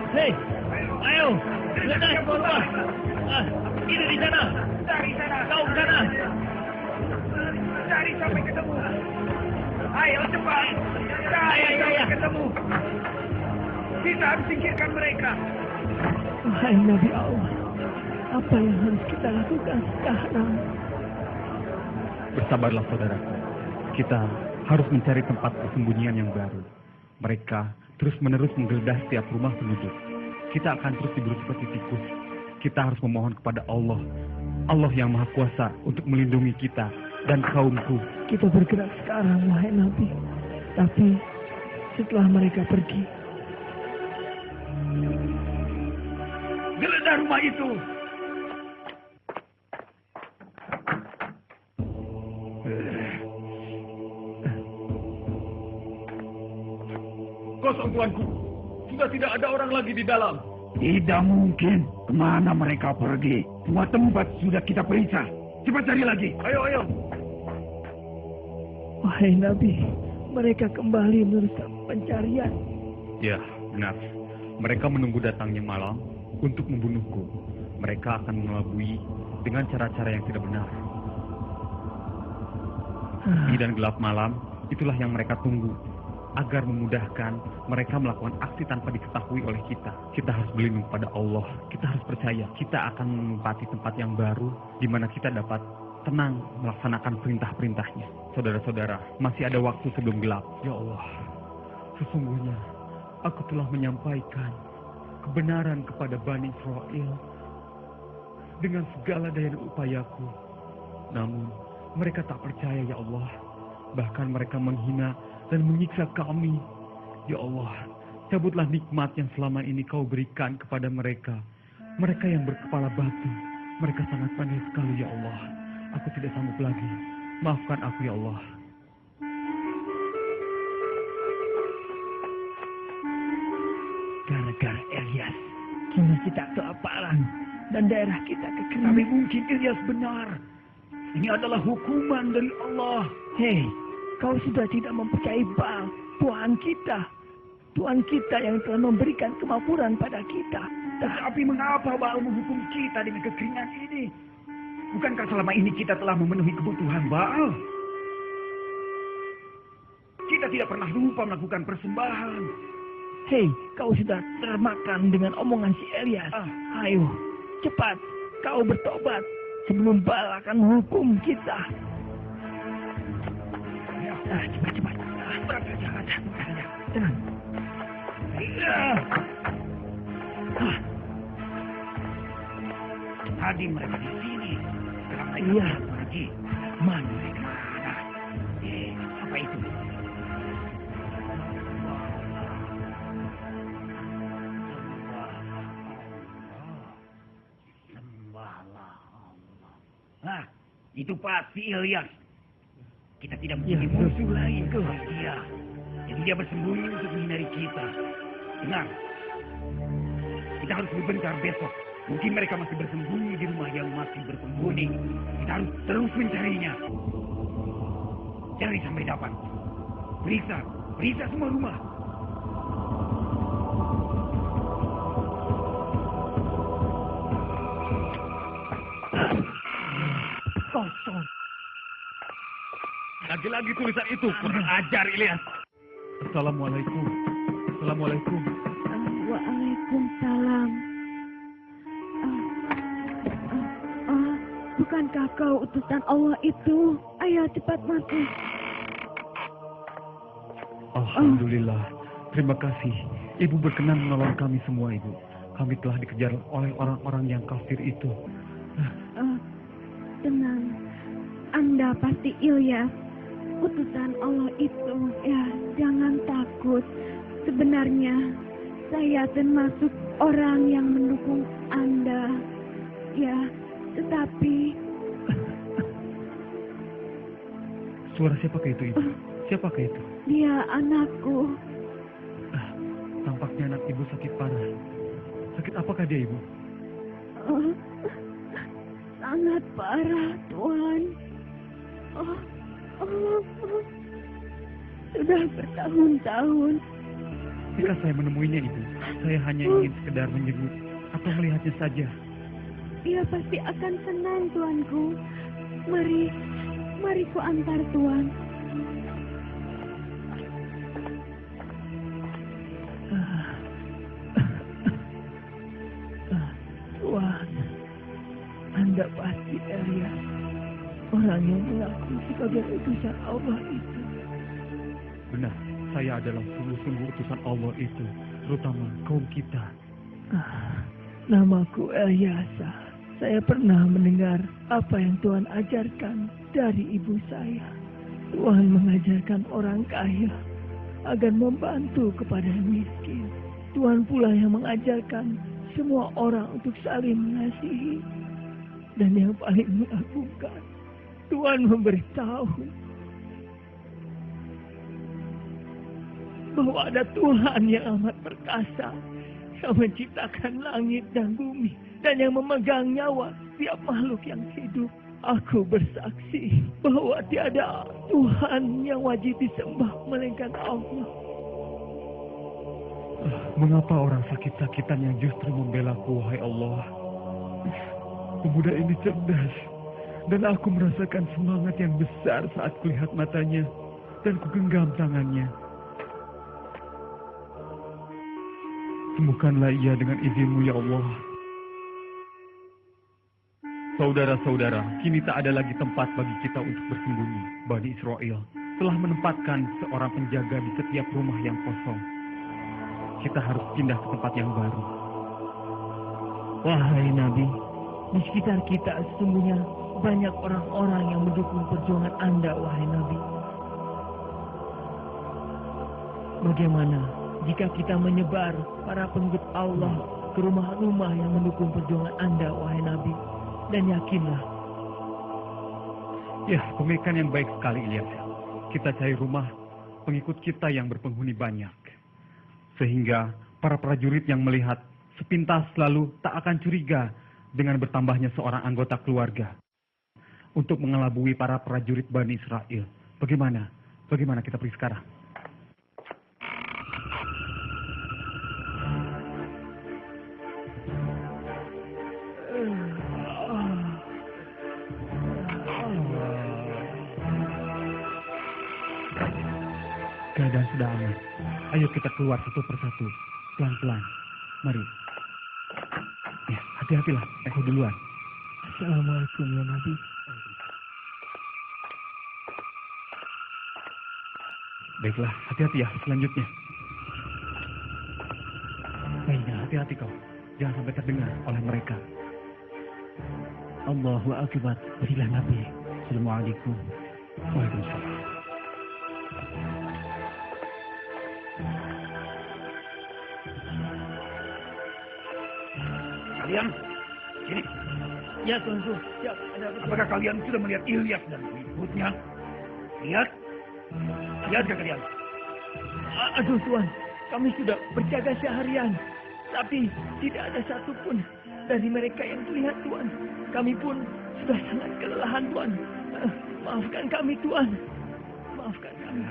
Hei, ayo, geledah ke bawah. Ini di sana. Cari sana. Kau ke sana. Cari sampai ketemu. Ayo cepat. Cari sampai ketemu. Kita harus singkirkan mereka. Wahai Nabi Allah, apa yang harus kita lakukan sekarang? Bersabarlah saudaraku. Kita harus mencari tempat persembunyian yang baru. Mereka terus-menerus menggeledah setiap rumah penduduk. Kita akan terus diburu seperti tikus. Kita harus memohon kepada Allah. Allah yang Maha Kuasa untuk melindungi kita dan kaumku. Kita bergerak sekarang, wahai Nabi. Tapi setelah mereka pergi, Geledah rumah itu. Kosong tuanku. Sudah tidak ada orang lagi di dalam. Tidak mungkin. Kemana mereka pergi? Semua tempat sudah kita periksa. Cepat cari lagi. Ayo, ayo. wahai Nabi, mereka kembali meneruskan pencarian. Ya, benar. Mereka menunggu datangnya malam untuk membunuhku. Mereka akan mengelabui dengan cara-cara yang tidak benar. Sepi dan gelap malam, itulah yang mereka tunggu. Agar memudahkan mereka melakukan aksi tanpa diketahui oleh kita. Kita harus berlindung pada Allah. Kita harus percaya kita akan menempati tempat yang baru di mana kita dapat tenang melaksanakan perintah-perintahnya. Saudara-saudara, masih ada waktu sebelum gelap. Ya Allah, sesungguhnya aku telah menyampaikan kebenaran kepada Bani Israel dengan segala daya dan upayaku. Namun mereka tak percaya, ya Allah. Bahkan mereka menghina dan menyiksa kami. Ya Allah, cabutlah nikmat yang selama ini kau berikan kepada mereka. Mereka yang berkepala batu. Mereka sangat pandai sekali, ya Allah. Aku tidak sanggup lagi. Maafkan aku, ya Allah. Gara-gara Ilyas, sungai kita kelaparan dan daerah kita Tapi kekeringan. mungkin Ilyas benar. Ini adalah hukuman dari Allah. Hei, kau sudah tidak mempercayai Baal, Tuhan kita. Tuhan kita yang telah memberikan kemakmuran pada kita. Tetapi mengapa Baal menghukum kita dengan kekeringan ini? Bukankah selama ini kita telah memenuhi kebutuhan Baal? Kita tidak pernah lupa melakukan persembahan. Hei, kau sudah termakan dengan omongan si Ilyas. Ayo, cepat, kau bertobat sebelum Baal akan menghukum kita. Cepat. Tenang. Tadi mereka di sini. Sekarang mereka Iya. pergi. Mana mereka? Apa itu? Sembahlah Allah. Nah, itu pasti Ilyas. Kita tidak mempunyai musuh lain ke dia. Jadi dia bersembunyi untuk menghindari kita. Dengar, kita harus berbencar besok. Mungkin mereka masih bersembunyi di rumah yang masih berpenghuni. Kita harus terus mencarinya. Cari sampai dapat. Periksa semua rumah. Kosong. Lagi-lagi tulisan itu, kurang ajar Ilyas. Assalamualaikum. Assalamualaikum. Waalaikumsalam. Bukankah kau utusan Allah itu? Ayo cepat masuk. Alhamdulillah. Terima kasih. Ibu berkenan menolong kami semua, Ibu. Kami telah dikejar oleh orang-orang yang kafir itu. Tenang. Anda pasti Ilyas, utusan Allah itu. Ya, jangan takut. Sebenarnya saya termasuk orang yang mendukung Anda. Ya, tetapi Suara siapakah itu, Ibu? Siapakah itu? dia anakku. Tampaknya anak Ibu sakit parah. Sakit apakah dia, Ibu? Sangat parah, Tuhan. Sudah bertahun-tahun Ketika saya menemuinya, Ibu, saya hanya ingin sekedar menjenguk atau melihatnya saja. Ia pasti akan senang, tuanku. Mari ku antar tuan. Tuan, Anda pasti Elias, orang yang mengaku sebagai utusan Allah itu. Benar, saya adalah sungguh-sungguh utusan Allah itu, terutama kaum kita. Namaku Eliasa. Saya pernah mendengar apa yang Tuhan ajarkan dari ibu saya. Tuhan mengajarkan orang kaya agar membantu kepada yang miskin. Tuhan pula yang mengajarkan semua orang untuk saling mengasihi. Dan yang paling mengagumkan, Tuhan memberitahu bahwa ada Tuhan yang amat perkasa, yang menciptakan langit dan bumi, dan yang memegang nyawa setiap makhluk yang hidup. Aku bersaksi bahwa tiada Tuhan yang wajib disembah melainkan Allah. Mengapa orang sakit-sakitan yang justru membelaku, wahai Allah? Pemuda ini cerdas, dan aku merasakan semangat yang besar saat kulihat matanya, dan kugenggam tangannya. Sembuhkanlah ia dengan izin-Mu, ya Allah. Saudara-saudara, kini tak ada lagi tempat bagi kita untuk bersembunyi. Bani Israel telah menempatkan seorang penjaga di setiap rumah yang kosong. Kita harus pindah ke tempat yang baru. Wahai Nabi, di sekitar kita sesungguhnya banyak orang-orang yang mendukung perjuangan Anda, wahai Nabi. Bagaimana jika kita menyebar para pengikut Allah ke rumah-rumah yang mendukung perjuangan Anda, wahai Nabi? Dan yakinlah. Ya, pemikiran yang baik sekali, Ilyas. Kita cari rumah pengikut kita yang berpenghuni banyak. Sehingga para prajurit yang melihat sepintas lalu tak akan curiga dengan bertambahnya seorang anggota keluarga untuk mengelabui para prajurit Bani Israel. Bagaimana? Bagaimana kita pergi sekarang? Keadaan sudah aman. Ayo kita keluar satu persatu. Pelan-pelan. Mari. Ya, hati-hatilah. Aku duluan. Assalamualaikum ya Nabi. Baiklah, hati-hati ya selanjutnya. Baiklah, hati-hati kau. Jangan sampai terdengar oleh mereka. Allahu Akbar. Berilah Nabi. Assalamualaikum. Waalaikumsalam. Kalian, sini. Ya tuanku. Siap. Ada apa? Apakah kalian sudah melihat Ilyas dan pengikutnya? Lihat? Lihatkah kalian? Aduh Tuan, kami sudah berjaga seharian. Tapi tidak ada satupun dari mereka yang terlihat Tuan. Kami pun sudah sangat kelelahan Tuan. Maafkan kami Tuan. Maafkan kami.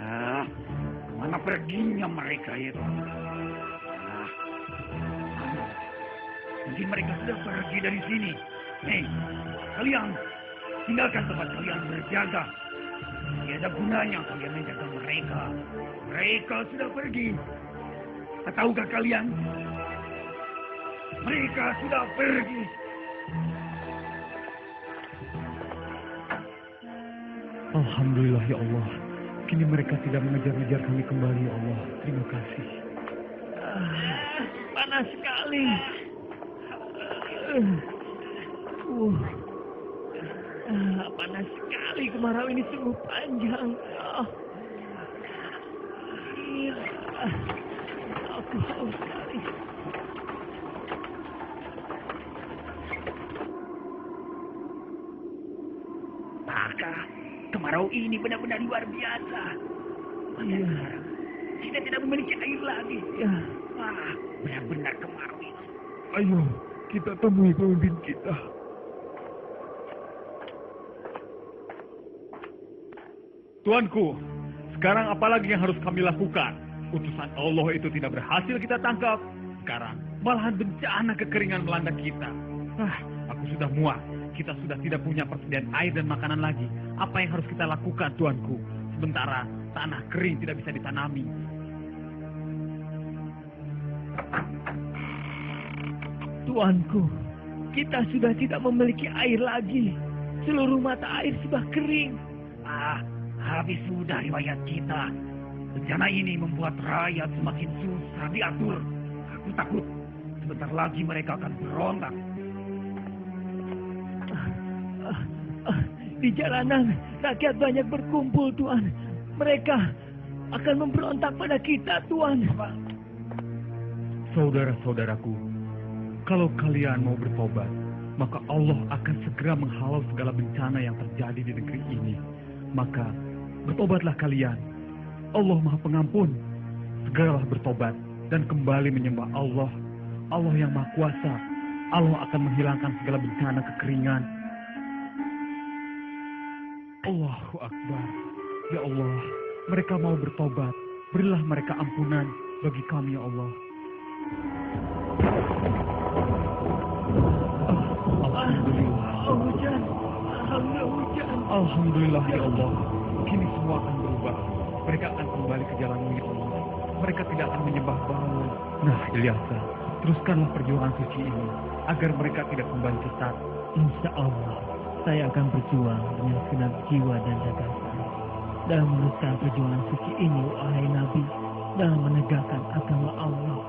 Mana perginya mereka itu? Mungkin mereka sudah pergi dari sini. Hei, kalian tinggalkan tempat kalian berjaga. Tidak ada gunanya kalian menjaga mereka. Mereka sudah pergi. Tahukah kalian? Mereka sudah pergi. Alhamdulillah ya Allah. Kini mereka tidak mengejar-ngejar kami kembali ya Allah. Terima kasih. Panas sekali. Panas sekali, kemarau ini sungguh panjang. Aku haus sekali. Maka kemarau ini benar-benar luar biasa. Iya. Kita tidak memiliki air lagi. Ya. Wah, benar-benar kemarau ini. Ayo, kita temui pemimpin kita. Tuanku, sekarang apa lagi yang harus kami lakukan? Utusan Allah itu tidak berhasil kita tangkap. Sekarang malahan bencana kekeringan melanda kita. Aku sudah muak. Kita sudah tidak punya persediaan air dan makanan lagi. Apa yang harus kita lakukan, Tuanku? Sementara tanah kering tidak bisa ditanami. Tuanku, kita sudah tidak memiliki air lagi. Seluruh mata air sudah kering. Habis sudah riwayat kita. Bencana ini membuat rakyat semakin susah diatur. Aku takut sebentar lagi mereka akan berontak. Di jalanan, rakyat banyak berkumpul, Tuan. Mereka akan memberontak pada kita, Tuan. Saudara-saudaraku, kalau kalian mau bertobat, maka Allah akan segera menghalau segala bencana yang terjadi di negeri ini. Maka bertobatlah kalian. Allah Maha Pengampun. Segeralah bertobat dan kembali menyembah Allah. Allah yang Maha Kuasa. Allah akan menghilangkan segala bencana kekeringan. Allahu Akbar. Ya Allah, mereka mau bertobat. Berilah mereka ampunan bagi kami, ya Allah. Alhamdulillah. Hujan. Alhamdulillah hujan. Alhamdulillah ya Allah. Kini semua akan berubah. Mereka akan kembali ke jalan-Mu ya Allah. Mereka tidak akan menyembah Ba'al. Nah, Ilyasa, teruskanlah perjuangan suci ini agar mereka tidak kembali sesat. Insya Allah, saya akan berjuang dengan segenap jiwa dan gagasan dalam meneruskan perjuangan suci ini, wahai Nabi, dalam menegakkan agama Allah.